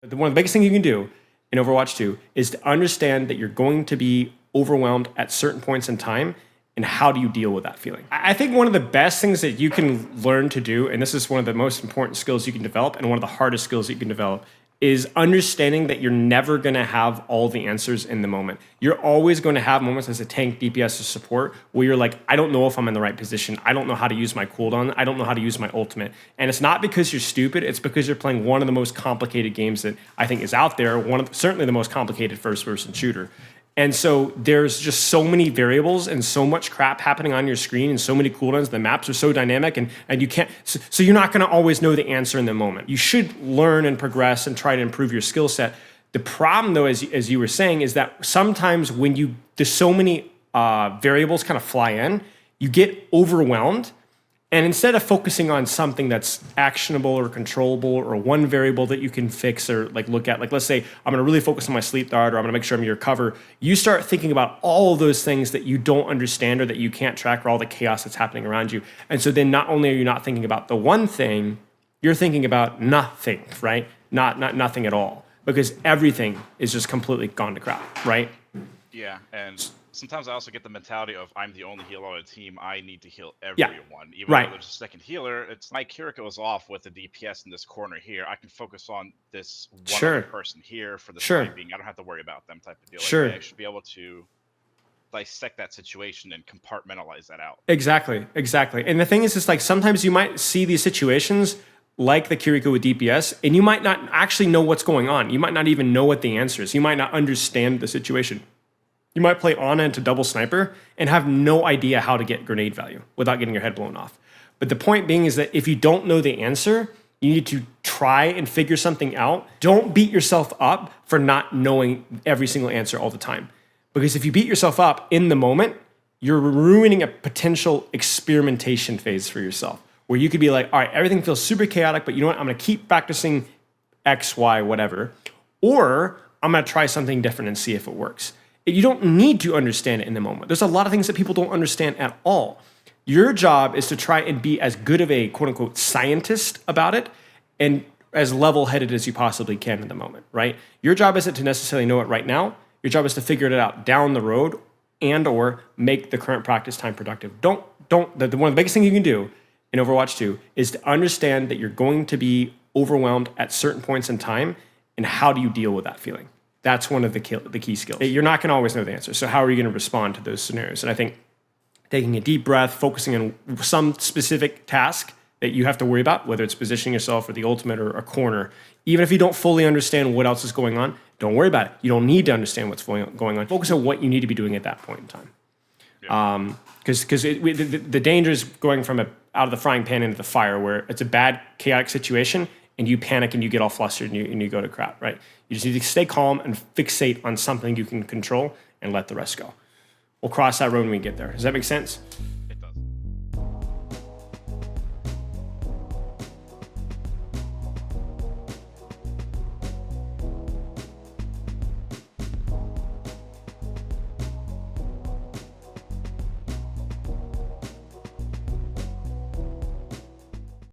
One of the biggest things you can do in Overwatch 2 is to understand that you're going to be overwhelmed at certain points in time, and how do you deal with that feeling? I think one of the best things that you can learn to do, and this is one of the most important skills you can develop and one of the hardest skills that you can develop, is understanding that you're never going to have all the answers in the moment. You're always going to have moments as a tank, DPS, or support where you're like, I don't know if I'm in the right position. I don't know how to use my cooldown. I don't know how to use my ultimate. And it's not because you're stupid. It's because you're playing one of the most complicated games that I think is out there. Certainly the most complicated first-person shooter. And so there's just so many variables and so much crap happening on your screen and so many cooldowns. The maps are so dynamic and you can't, so you're not going to always know the answer in the moment. You should learn and progress and try to improve your skill set. The problem though, as you were saying, is that sometimes when there's so many variables kind of fly in, you get overwhelmed. And instead of focusing on something that's actionable or controllable or one variable that you can fix or like look at, like let's say I'm going to really focus on my sleep dart or I'm going to make sure I'm in your cover, you start thinking about all of those things that you don't understand or that you can't track or all the chaos that's happening around you. And so then not only are you not thinking about the one thing, you're thinking about nothing, right? Nothing at all, because everything is just completely gone to crap, right? Yeah, and sometimes I also get the mentality of I'm the only healer on a team. I need to heal everyone. Even though there's a second healer, it's my Kiriko is off with the DPS in this corner here. I can focus on this one other person here for the time being. I don't have to worry about them type of deal. Like, I should be able to dissect that situation and compartmentalize that out. Exactly. And the thing is like sometimes you might see these situations like the Kiriko with DPS, and you might not actually know what's going on. You might not even know what the answer is. You might not understand the situation. You might play Ana into double sniper and have no idea how to get grenade value without getting your head blown off. But the point being is that if you don't know the answer, you need to try and figure something out. Don't beat yourself up for not knowing every single answer all the time. Because if you beat yourself up in the moment, you're ruining a potential experimentation phase for yourself, where you could be like, all right, everything feels super chaotic, but you know what? I'm going to keep practicing X, Y, whatever. Or I'm going to try something different and see if it works. You don't need to understand it in the moment. There's a lot of things that people don't understand at all. Your job is to try and be as good of a quote unquote scientist about it and as level-headed as you possibly can in the moment, right? Your job isn't to necessarily know it right now. Your job is to figure it out down the road and or make the current practice time productive. One of the biggest things you can do in Overwatch 2 is to understand that you're going to be overwhelmed at certain points in time, and how do you deal with that feeling? That's one of the key skills. You're not going to always know the answer. So how are you going to respond to those scenarios? And I think taking a deep breath, focusing on some specific task that you have to worry about, whether it's positioning yourself or the ultimate or a corner, even if you don't fully understand what else is going on, don't worry about it. You don't need to understand what's going on. Focus on what you need to be doing at that point in time. Because the danger is going from out of the frying pan into the fire, where it's a bad, chaotic situation, and you panic and you get all flustered and you go to crap, right? You just need to stay calm and fixate on something you can control and let the rest go. We'll cross that road when we get there. Does that make sense?